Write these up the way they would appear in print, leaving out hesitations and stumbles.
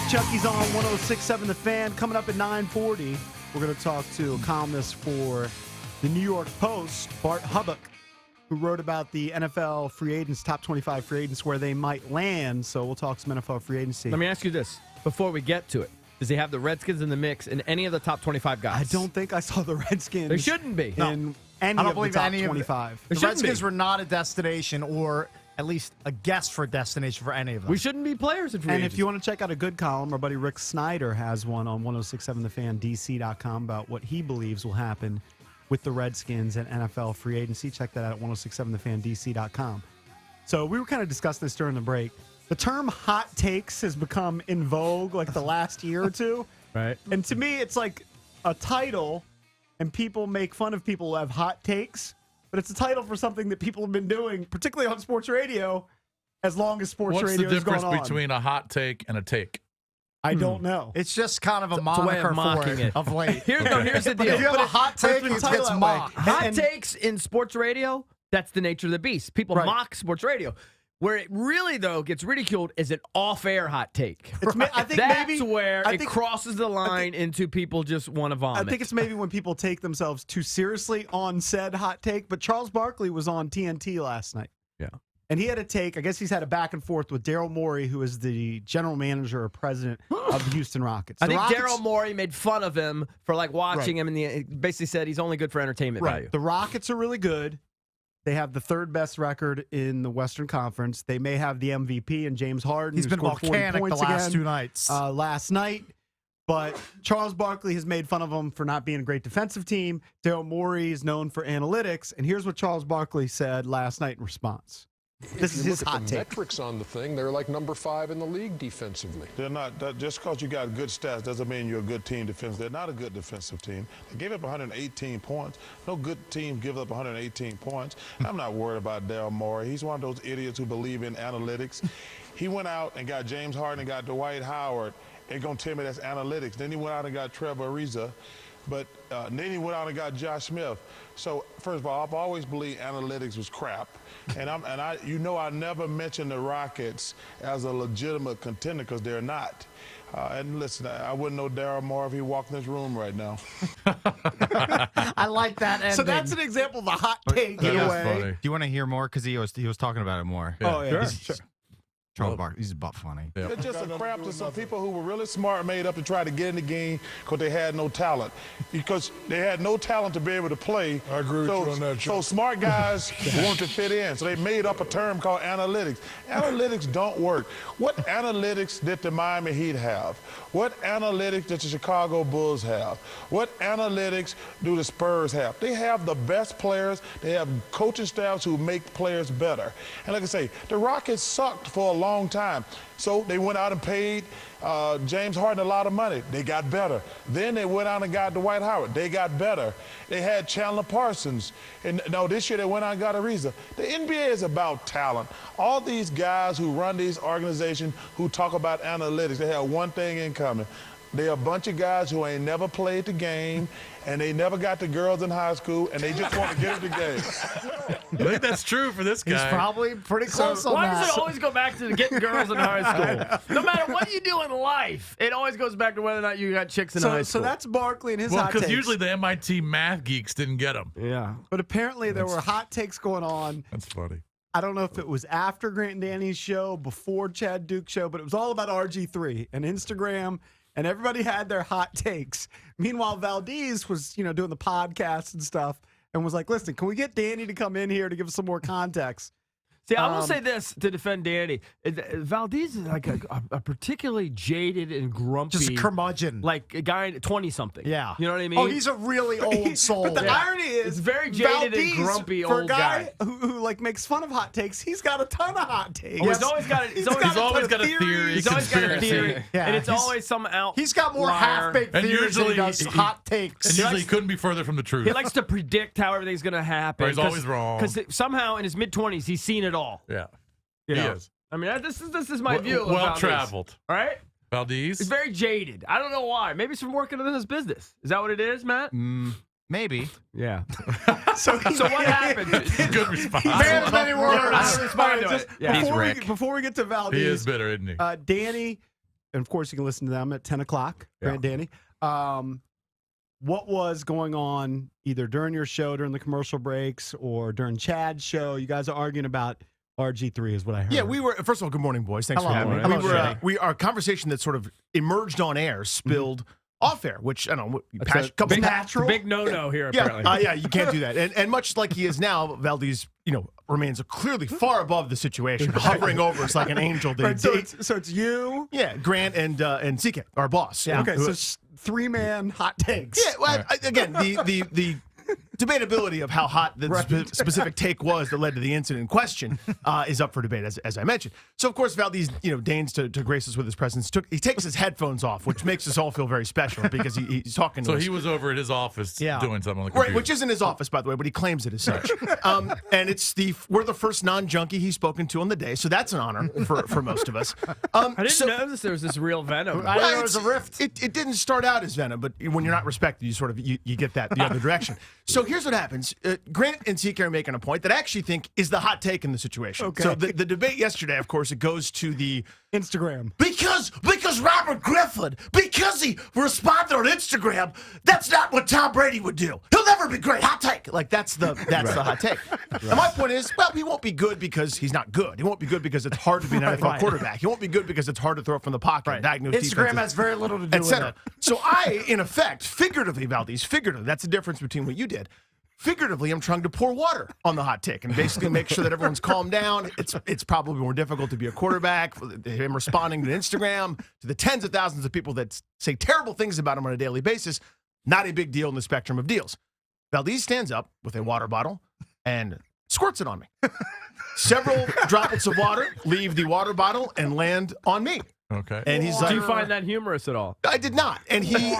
Junkies on 106.7 The Fan. Coming up at 9:40, we're going to talk to a columnist for the New York Post, Bart Hubbock, who wrote about the NFL free agents, top 25 free agents, where they might land. So we'll talk some NFL free agency. Let me ask you this before we get to it. Does he have the Redskins in the mix in any of the top 25 guys? I don't think I saw the Redskins. They shouldn't be. In any I don't of believe the top any of 25. The shouldn't Redskins be. were not a destination or at least a guess for a destination for any of them. We shouldn't be players in free And agency. if you want to check out a good column, our buddy Rick Snyder has one on 1067thefandc.com about what he believes will happen with the Redskins and NFL free agency. Check that out at 1067thefandc.com. So we were kind of discussing this during the break. The term hot takes has become in vogue like the last year or two. Right. And to me, it's like a title, and people make fun of people who have hot takes, but it's a title for something that people have been doing, particularly on sports radio, as long as sports What's radio the is going difference on. between a hot take and a take? I don't know. It's just kind of a a way moniker of for mocking it. of late. Here's the But deal. if you have a hot take, been it titled gets that way. mocked. Hot And- takes in sports radio, that's the nature of the beast. People Right. mock sports radio. Where it really, though, gets ridiculed is an off-air hot take. I think That's maybe where I it think- crosses the line into people just want to I vomit. think it's maybe when people take themselves too seriously on said hot take. But Charles Barkley was on TNT last night. Yeah. And he had a take. I guess he's had a back and forth with Daryl Morey, who is the general manager or president of the Houston Rockets. I The think Rockets- Daryl Morey made fun of him for like watching Right. him, and basically said he's only good for entertainment Right. value. The Rockets are really good. They have the third best record in the Western Conference. They may have the MVP and James Harden. He's who been scored 40 volcanic the points last again, 2 nights. last night. But Charles Barkley has made fun of them for not being a great defensive team. Daryl Morey is known for analytics. And here's what Charles Barkley said last night in response. This is If you his look at hot the take. metrics on the thing, they're like number 5 in the league defensively. They're not. Just because you got good stats doesn't mean you're a good team defense. They're not a good defensive team. They gave up 118 points. No good team gives up 118 points. I'm not worried about Daryl Morey. He's one of those idiots who believe in analytics. He went out and got James Harden and got Dwight Howard. They're going to tell me that's analytics. Then he went out and got Trevor Ariza. But then he went out and got Josh Smith. So first of all, I've always believed analytics was crap, and I never mentioned the Rockets as a legitimate contender because they're not. And listen, I wouldn't know Daryl Morey if he walked in this room right now. I like that ending. So that's an example of a hot take That in a is way. funny. Do you want to hear more? Because he was talking about it more. Oh, yeah. Sure. Charles Barkley, he's butt funny. Yeah. It's just a crap to some people who were really smart made up to try to get in the game because they had no talent. Because they had no talent to be able to play. I agree with you on that, So Joe. smart guys want to fit in. So they made up a term called analytics. Analytics don't work. What analytics did the Miami Heat have? What analytics did the Chicago Bulls have? What analytics do the Spurs have? They have the best players. They have coaching staffs who make players better. And like I say, the Rockets sucked for a long time. So they went out and paid James Harden a lot of money. They got better. Then they went out and got Dwight Howard. They got better. They had Chandler Parsons. And no, this year they went out and got Ariza. The NBA is about talent. All these guys who run these organizations who talk about analytics, they have one thing in common. They're a bunch of guys who ain't never played the game, and they never got the girls in high school, and they just want to get in the game. I think that's true for this guy. He's probably pretty close on Why that. does it always go back to getting girls in high school? No matter what you do in life, it always goes back to whether or not you got chicks in high So school. that's Barkley and his Well, hot because takes. usually the MIT math geeks didn't get them. yeah. But apparently there were hot takes going on. That's funny. I don't know if it was after Grant and Danny's show, before Chad Duke's show, but it was all about RG3 and Instagram, and everybody had their hot takes. Meanwhile, Valdez was, doing the podcast and stuff and was like, listen, can we get Danny to come in here to give us some more context? See, I will say this to defend Danny. Valdez is like a particularly jaded and grumpy. Just a curmudgeon. Like a guy 20-something. Yeah. You know what I mean? Oh, he's a really old soul. But the irony is, It's very jaded and Valdez, grumpy for a old guy guy. who makes fun of hot takes, he's got a ton of hot takes. Oh, he's always got it. He's always got a theory. He's always got a conspiracy. theory. Yeah, And it's he's- always some out. He's got more half-baked And theories than he usually does he- hot takes. And usually he couldn't be further from the truth. He likes to predict how everything's going to happen. Or he's always wrong. Because somehow in his mid-20s, he's seen it all. Yeah. You He know? is. I mean, this is my view of Well Valdez. traveled. All right? Valdez. He's very jaded. I don't know why. Maybe it's from working in this business. Is that what it is, Matt? Maybe. Yeah. So what happened? Good response. Man of many words. I don't respond to it. Yeah. He's Before Rick. before we get to Valdez, He is bitter, isn't he? Danny, and of course you can listen to them at 10 o'clock, Grant Danny. What was going on either during your show, during the commercial breaks, or during Chad's show? You guys are arguing about RG3 is what I heard. Yeah, we were. First of all, good morning, boys. Thanks Hello. for having me. Hello, Our conversation that sort of emerged on air spilled off air, which I don't know. Couple big no here, Yeah, apparently. yeah, you can't do that. And much like he is now, Valdez, remains clearly far above the situation, hovering over us like an angel. Right, so it's you. Yeah, Grant and CK, our boss. Yeah. Okay, so 3-man hot takes. Yeah, well, again, the debatability of how hot the specific take was that led to the incident in question is up for debate, as I mentioned. So, of course, Valdez, deigns to grace us with his presence. He takes his headphones off, which makes us all feel very special because he's talking to us. So he was over at his office doing something on the computer. Right, which isn't his office, by the way, but he claims it as such. And we're the first non-junkie he's spoken to on the day, so that's an honor for most of us. I didn't know there was this real venom. I didn't know it was a rift. It didn't start out as venom, but when you're not respected, you sort of you get that the other direction. So here's what happens. Grant and CK are making a point that I actually think is the hot take in the situation. Okay. So the debate yesterday, of course, it goes to the Instagram. because Robert Griffin, because he responded on Instagram, that's not what Tom Brady would do. He'll never be great. Hot take. Like that's the hot take. And my point is, well, he won't be good because he's not good. He won't be good because it's hard to be an NFL quarterback. He won't be good because it's hard to throw from the pocket. Right. Diagnose Instagram defenses, has very little to do with etc. it. So I, in effect, figuratively, Valdez, that's the difference between what you did. Figuratively, I'm trying to pour water on the hot take and basically make sure that everyone's calmed down. It's probably more difficult to be a quarterback. Him responding to Instagram, to the tens of thousands of people that say terrible things about him on a daily basis, not a big deal in the spectrum of deals. Valdez stands up with a water bottle and squirts it on me. Several droplets of water leave the water bottle and land on me. Okay. And he's like, Do you find that humorous at all? I did not. And he Came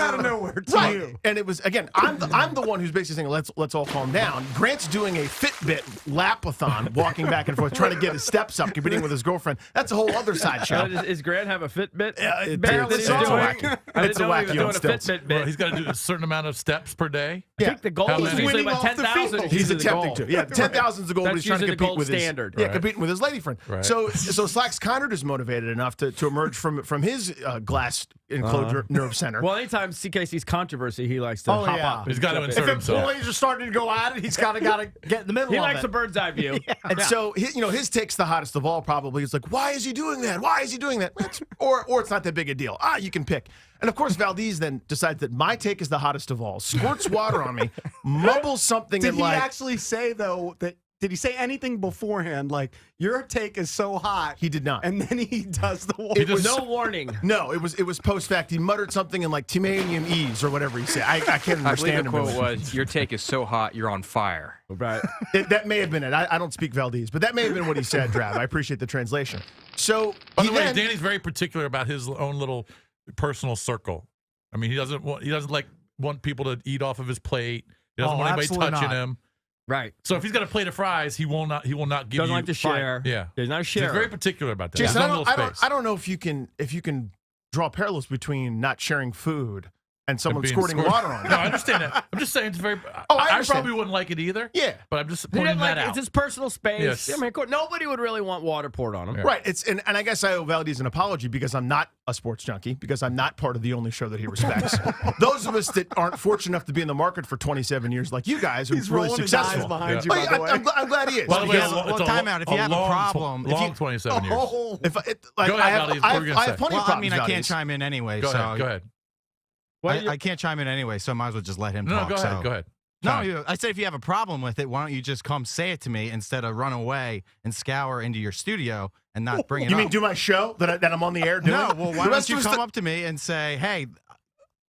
out of nowhere to right. you. And it was, again, I'm the one who's basically saying, let's all calm down. Grant's doing a Fitbit lap-a-thon, walking back and forth, trying to get his steps up, competing with his girlfriend. That's a whole other sideshow. Does Grant have a Fitbit? It's a wacky. I It's didn't a know he was wacky doing on a stilts. Fitbit Well, bit. he's got to do a certain amount of steps per day. I think the goal How is many? usually Winning about off the 10,000. field. He's attempting to. Yeah, 10,000 is the goal, but That's he's trying to usually the compete gold with standard. his competing with his lady friend. Right. So Slacks Conard is motivated enough to emerge from his glass enclosure nerve center. Well, anytime CK sees controversy, he likes to Oh, hop yeah. up. He's got to and insert If himself. employees are starting to go at it, he's got to get in the middle He of likes it. a bird's eye view. And so, his take's the hottest of all, probably. It's like, why is he doing that? Why is he doing that? Or it's not that big a deal. You can pick. And, of course, Valdez then decides that my take is the hottest of all, squirts water on me, mumbles something Did and he like... actually say, though, that did he say anything beforehand? Like, your take is so hot. He did not. And then he does the water. It was No warning. No, it was post fact. He muttered something in like Timanium E's or whatever he said. I can't I believe understand the quote was, "Your take is so hot, you're on fire." Right. That may have been it. I don't speak Valdez, but that may have been what he said, Drav. I appreciate the translation. So By he the way, then, Danny's very particular about his own little personal circle. I mean, he doesn't want people to eat off of his plate. He doesn't want anybody absolutely touching not. him. Right. So if he's got a plate of fries, he will not give Doesn't you. like to share. Yeah. He's not a He's sharer. very particular about that. Jason, His own little space. I don't know if you can draw parallels between not sharing food and someone being squirting squirt- water on you. No, I understand that. I'm just saying it's very. Oh, I I understand. probably wouldn't like it either. Yeah. But I'm just He pointing didn't like that it. out. It's his personal space. Yes. I mean, nobody would really want water poured on him. Yeah. Right. And I guess I owe Valdez an apology because I'm not a sports junkie, because I'm not part of the only show that he respects. Those of us that aren't fortunate enough to be in the market for 27 years like you guys are He's really rolling his eyes successful. behind you, Oh, by yeah, the way. I'm glad he is. By the way, because- well, it's time out. If you have a long, problem- if long you- 27 years. Oh, If I Go ahead, Valdez. What were you gonna I say? have plenty of Well, I problems. mean, I can't Valdez. chime in anyway. Go so ahead. Go ahead. I can't chime in anyway, so I might as well just let him No, talk. go ahead. so. Go ahead. No, Time. I said if you have a problem with it, why don't you just come say it to me instead of run away and scour into your studio and not bring it You up? mean do my show that I'm on the air doing? No, well, why The rest don't you of us come that- up to me and say, hey,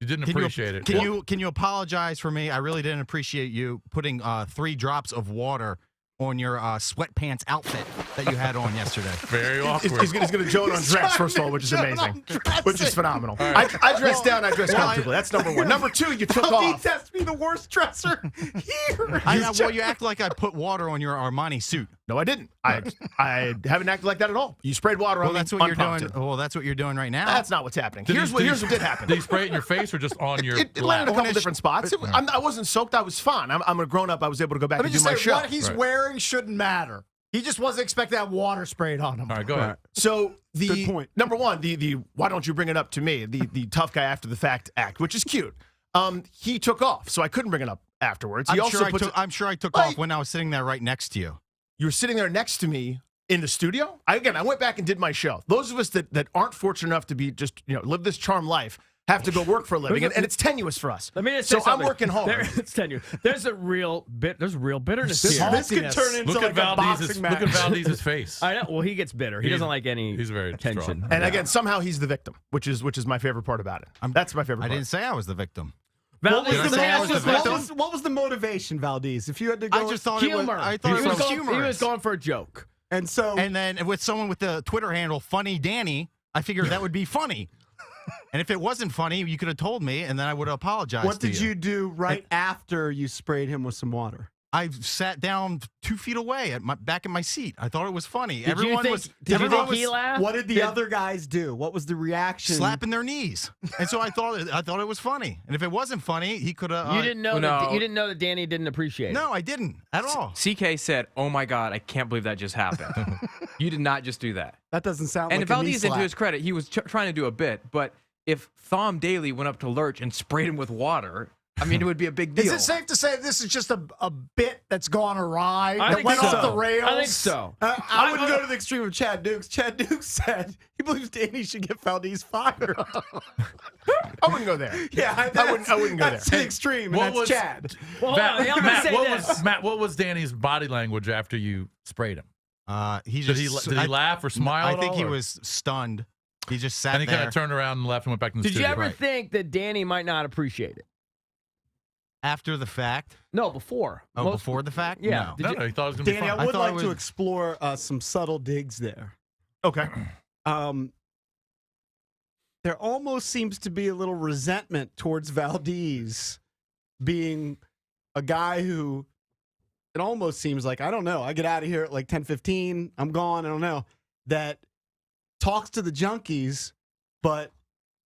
You didn't can appreciate it. Can you apologize for me? I really didn't appreciate you putting 3 drops of water on your sweatpants outfit that you had on yesterday. Very awkward. He's going to Joan on dress, first of all, which is amazing. Which is phenomenal. I dress down, I dress comfortably. That's number one. Number two, you took Valdez off. has to be the worst dresser here. Well, you act like I put water on your Armani suit. No, I didn't. I haven't acted like that at all. You sprayed water on Well, me that's what you're doing. unprompted. Well, that's what you're doing right now. That's not what's happening. Here's what did happen. Did he spray it in your face or just on your It lap? landed a couple different spots. I wasn't soaked. I was fine. I'm a grown up. I was able to go back Let me and do just my say, show. what he's Right. wearing shouldn't matter. He just wasn't expecting to have water sprayed on him. All right, go ahead. So Good point. number one, the why don't you bring it up to me? The tough guy after the fact act, which is cute. He took off, so I couldn't bring it up afterwards. He I'm also sure, puts I'm sure I took Like- off when I was sitting there right next to you. You were sitting there next to me in the studio. I went back and did my show. Those of us that aren't fortunate enough to be just live this charm life have to go work for a living, and it's tenuous for us. Let me just so say something. I'm working hard. It's tenuous. There's real bitterness This here. could turn into Look like at a boxing Valdez's match. look at Valdez's face. I know. Well, he gets bitter. He doesn't like any He's very attention. strong. And again, somehow he's the victim, which is my favorite part about it. That's my favorite I part. didn't say I was the victim. Valdez, Did I let me say I ask was you the a victim? question. What was the motivation, Valdez? If you had to go, I just thought it was. Humor. I thought he it was going, humorous. He was going for a joke. and so And then with someone with the Twitter handle Funny Danny, I figured that would be funny. And if it wasn't funny, you could have told me, and then I would have apologized. what to did you do right after you sprayed him with some water? I sat down 2 feet away at back in my seat. I thought it was funny. Did you Everyone think, was. did you everyone think he was laughed? What did the other guys do? What was the reaction? slapping their knees, and so I thought it was funny. And if it wasn't funny, he could have. You didn't know no. that you didn't know that Danny didn't appreciate it. No, I didn't at all. CK said, "Oh my God, I can't believe that just happened." You did not just do that. That doesn't sound And like a knee Valdez, to slap. his credit, he was trying to do a bit. But if Thom Daly went up to Lurch and sprayed him with water, I mean, it would be a big deal. Is it safe to say this is just a bit that's gone awry, I that think went so. off the rails? I think so. I wouldn't go to the extreme of Chad Dukes. Chad Dukes said he believes Danny should get Valdez fired. I wouldn't go there. Yeah, I wouldn't go that's there. the extreme, and What that's was- Chad. Well, hold on, I'm gonna say this. Matt, what was Danny's body language after you sprayed him? He Did just he laugh or smile? I at think all, he or- was stunned. He just sat And he there. kind of turned around and left and went back in the Did you studio. ever think that Danny might not appreciate it? After the fact. No, before. Oh, Most- before the fact? Yeah. No. No, he thought it was going to be Danny, fun. I would thought like it to was- explore some subtle digs there. Okay. There almost seems to be a little resentment towards Valdez being a guy who it almost seems like, I don't know, I get out of here at like 10:15, I'm gone, I don't know, that talks to the Junkies, but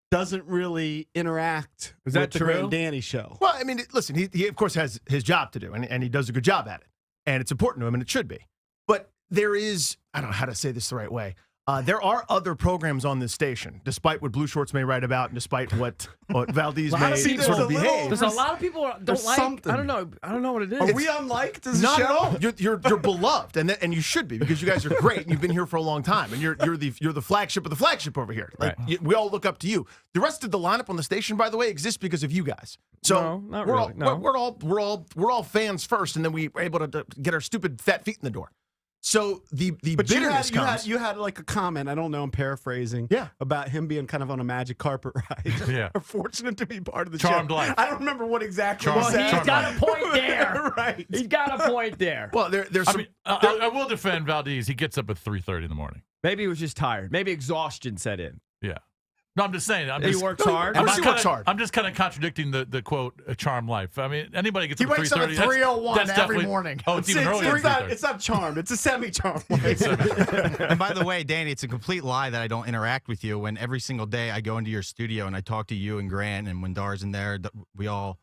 doesn't really interact Is that with the true? Grant and Danny show. Well, I mean, listen, he of course has his job to do, and he does a good job at it, and it's important to him, and it should be. But there is, I don't know how to say this the right way. There are other programs on this station, despite what Blue Shorts may write about, and despite what Valdez Well, I may see sort there's of a little- behave. There's a lot of people don't There's like. something. I don't know what it is. Are we unliked as a Not show? at all. You're beloved, and you should be, because you guys are great, and you've been here for a long time, and you're the flagship of the flagship over here. Like, we all look up to you. The rest of the lineup on the station, by the way, exists because of you guys. So No, not we're really. all No. we're all fans first, and then we're able to get our stupid fat feet in the door. So the But bitterness comes. you had like a comment, I don't know, I'm paraphrasing, Yeah. about him being kind of on a magic carpet ride. Yeah. We're fortunate to be part of the Charmed show. life. I don't remember what exactly Charmed- was Well, said. he's got a point there. Right. He's got a point there. well, there's I some. mean, I will defend Valdez. He gets up at 3:30 in the morning. Maybe he was just tired. Maybe exhaustion set in. Yeah. No, I'm just saying. He works hard. Of course he works hard. I'm just kind of contradicting the quote, a charm life. I mean, anybody gets He up at wakes up at 3:30. 3:01 that's every definitely- morning. Oh, it's even earlier. It's not charmed. It's a semi-charmed. And by the way, Danny, it's a complete lie that I don't interact with you when every single day I go into your studio and I talk to you and Grant, and when Dar's in there, we all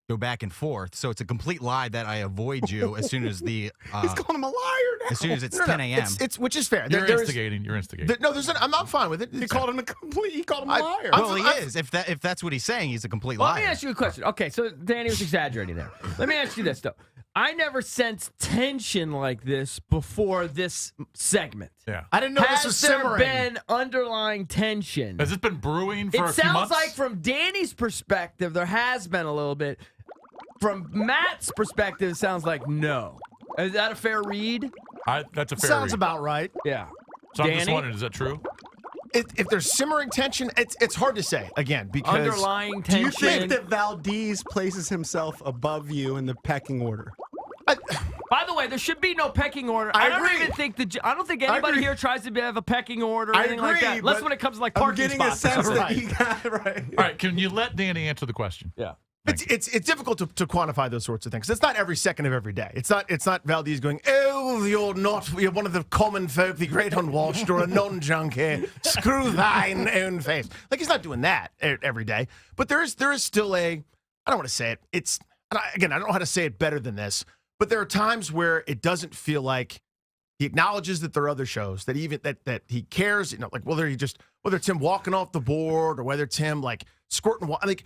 go back and forth. So it's a complete lie that I avoid you as soon as the He's calling him a liar now. as soon as it's No, no, 10 a.m. It's which is fair. You're There is- instigating. You're instigating. no, I'm fine with it. He called him a liar. Well, he is. If that's what he's saying, he's a complete Well, liar. let me ask you a question. Okay, so Danny was exaggerating there. Let me ask you this though. I never sensed tension like this before this segment. Yeah. I didn't know Has this was there simmering. been underlying tension? Has this been brewing for a It few sounds months? like from Danny's perspective, there has been a little bit. From Matt's perspective, it sounds like no. Is that a fair read? That's a fair Sounds read. about right. Yeah. So I'm just Danny? wondering, is that true? If there's simmering tension, it's hard to say again because Underlying Do you tension. think that Valdez places himself above you in the pecking order? By the way, there should be no pecking order. I don't agree. even think I don't think anybody agree. here tries to have a pecking order or I anything like agree, that. Unless but when it comes to like I'm parking getting a spots. or sense something. that he got it right. All right. Can you let Danny answer the question? Yeah. it's difficult to quantify those sorts of things. It's not every second of every day. It's not Valdez going, oh, you're one of the common folk, the great unwashed, or a non-junkie. Screw thine own face. Like, he's not doing that every day. But there is still I don't want to say it. I don't know how to say it better than this. But there are times where it doesn't feel like He acknowledges that there are other shows that even that he cares, like whether it's him walking off the board or whether it's him like squirting water. Like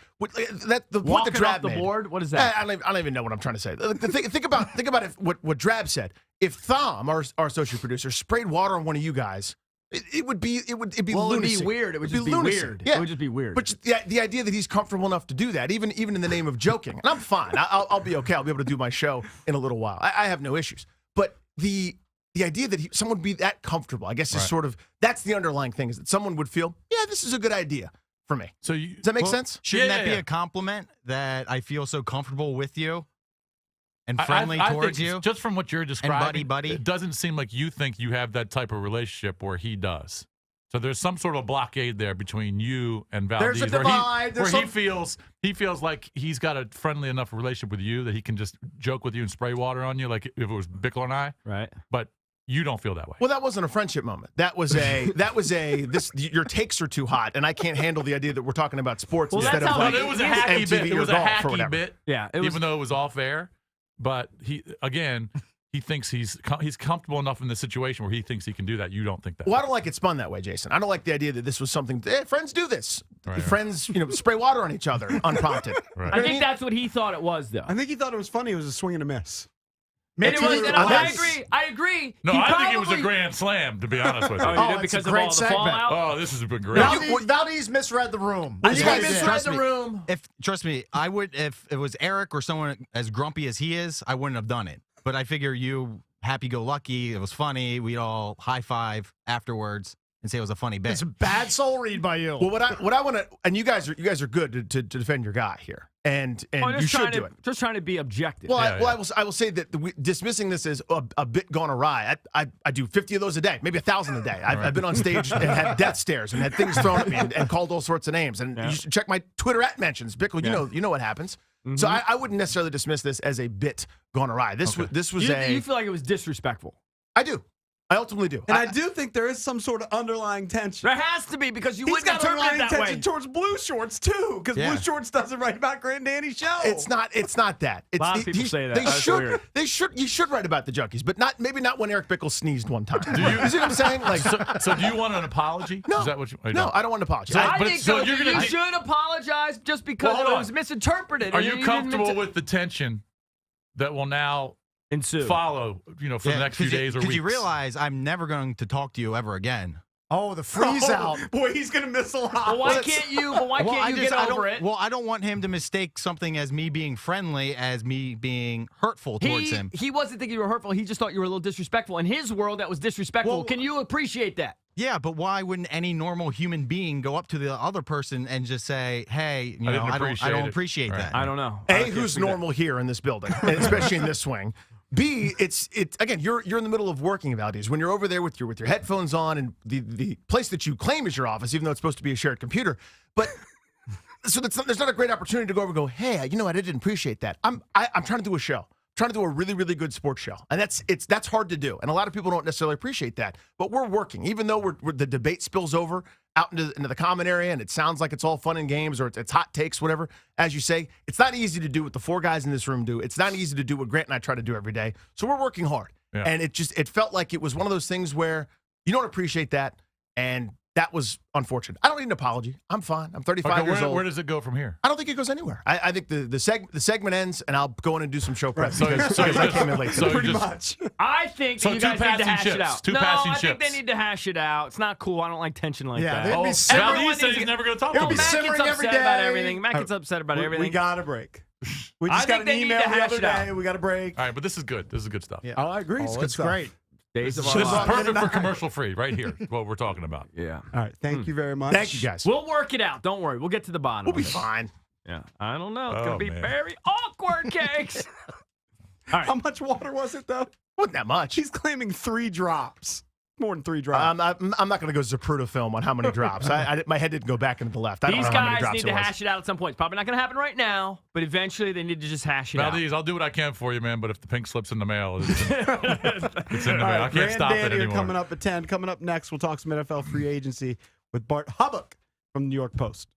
that the point Walking that Drab off the made, board? What is that? I don't even know what I'm trying to say. Think about what Drab said. If Thom, our associate producer, sprayed water on one of you guys, it'd be Well, lunacy. it'd be weird. It would It'd just be lunacy. weird. Yeah. It would just be weird. But the idea that he's comfortable enough to do that, even in the name of joking, and I'm fine. I'll be okay. I'll be able to do my show in a little while. I have no issues. But the idea that someone would be that comfortable, I guess, is sort of that's the underlying thing, is that someone would feel, yeah, this is a good idea for me. So does that make sense? Shouldn't Yeah, that be yeah. a compliment that I feel so comfortable with you and I friendly towards think you? just from what you're describing, buddy. it doesn't seem like you think you have that type of relationship where he does. So there's some sort of blockade there between you and Valdez. There's a divide. He feels like he's got a friendly enough relationship with you that he can just joke with you and spray water on you, like if it was Bickle and I. Right. But you don't feel that way. Well, that wasn't a friendship moment. That was your takes are too hot, and I can't handle the idea that we're talking about sports Well, instead that's of how like But it was a MTV hacky bit. It or was a golf or hacky whatever. bit. Yeah, it was. Even though it was off air, but he thinks he's comfortable enough in the situation where he thinks he can do that. You don't think that. Well, I don't like it spun that way, Jason. I don't like the idea that this was something. Friends do this. Right. Friends, spray water on each other unprompted. Right. I think that's what he thought it was, though. I think he thought it was funny. It was a swing and a miss. And it was, and I was. agree. I agree. No, He I think it was a probably- grand slam, to be honest with you. Oh, you Oh, did it's a because of great all the segment. fallout? Oh, this has been great. Valdez misread the room. I You think he guys did. misread Trust the me. room. Trust me, I would if it was Eric or someone as grumpy as he is, I wouldn't have done it. But I figure you happy-go-lucky, it was funny, we'd all high five afterwards and say it was a funny bit. It's a bad soul read by you. Well, what I want to, and you guys are good to defend your guy here, and I'm you just should trying do to, it. Just trying to be objective. Well, Yeah, I will say that dismissing this as a bit gone awry. I do 50 of those a day, maybe 1,000 a day. I've been on stage and had death stares and had things thrown at me and called all sorts of names. And you should check my Twitter @mentions. Bickle, you know what happens. So I wouldn't necessarily dismiss this as a bit gone awry. This was you feel like it was disrespectful. I do. I ultimately do. And I do think there is some sort of underlying tension. There has to be, because you He's wouldn't got have heard underlying it that way. tension towards Blue Shorts too, because Blue Shorts doesn't write about Grant and Danny's show. It's not that. It's, A lot of people say that. They That's should. weird. You should write about the Junkies, but maybe not when Eric Bickle sneezed one time. You see what I'm saying? Like, So do you want an apology? no, Is that what you? no, I don't want an apology. So- I but think so so. you're You gonna- should apologize just because Well, hold it on. was misinterpreted. Are and you didn't comfortable mean to with the tension that will now ensue? follow? For the next few days or weeks. Because you realize I'm never going to talk to you ever again. Oh, the freeze out. Boy, he's gonna miss a lot. But why can't you? But why can't you get over it? Well, I don't want him to mistake something as me being friendly as me being hurtful towards him. He wasn't thinking you were hurtful. He just thought you were a little disrespectful. In his world, that was disrespectful. Well- Can you appreciate that? Yeah, but why wouldn't any normal human being go up to the other person and just say, "Hey, I didn't I appreciate don't it." appreciate Right. that." I don't know. A, who's normal here in this building, and especially in this swing. B, it's again, you're in the middle of working, Valdez. When you're over there with your headphones on and the place that you claim is your office, even though it's supposed to be a shared computer. But so there's not a great opportunity to go over and go, hey, I didn't appreciate that. I'm trying to do a show. Trying to do a really, really good sports show. And that's hard to do. And a lot of people don't necessarily appreciate that. But we're working. Even though the debate spills over out into the common area and it sounds like it's all fun and games or it's hot takes, whatever, as you say, it's not easy to do what the four guys in this room do. It's not easy to do what Grant and I try to do every day. So we're working hard. Yeah. And it felt like it was one of those things where you don't appreciate that. And that was unfortunate. I don't need an apology. I'm fine. I'm 35 years old. Where does it go from here? I don't think it goes anywhere. I think the segment ends, and I'll go in and do some show prep So- because so I came in late. so Pretty just- much. I think So that you two guys need to passing hash it ships. out. Two no, passing I think they ships. need to hash it out. It's not cool. I don't like tension like Yeah, that. they'd be Oh, simmering- Valdez said he's never going to talk It'll to be me. Matt gets simmering upset every about day. everything. Matt gets upset about everything. We got a break. We I just got think an they need email to the hash other it out. day. We got a break. All right, but this is good. This is good stuff. Yeah. Oh, I agree. It's good It's stuff. great. Days of This our is lives. perfect for commercial free right here. What we're talking about. Yeah. All right. Thank you very much. Thank you, guys. We'll work it out. Don't worry. We'll get to the bottom. We'll be of it. fine. Yeah. I don't know. It's Oh, going to be man. very awkward, Cakes. All right. How much water was it though? Wasn't that much. He's claiming 3 drops. More than 3 drops. I'm not going to go Zapruder film on how many drops. My head didn't go back into the left. I don't These know how many guys drops need it to was. hash it out at some point. It's probably not going to happen right now, but eventually they need to just hash it out. Valdez, I'll do what I can for you, man. But if the pink slips in the mail, it's in the mail. I can't Grant stop and it Danny are anymore. coming up at 10. Coming up next, we'll talk some NFL free agency with Bart Hubbock from the New York Post.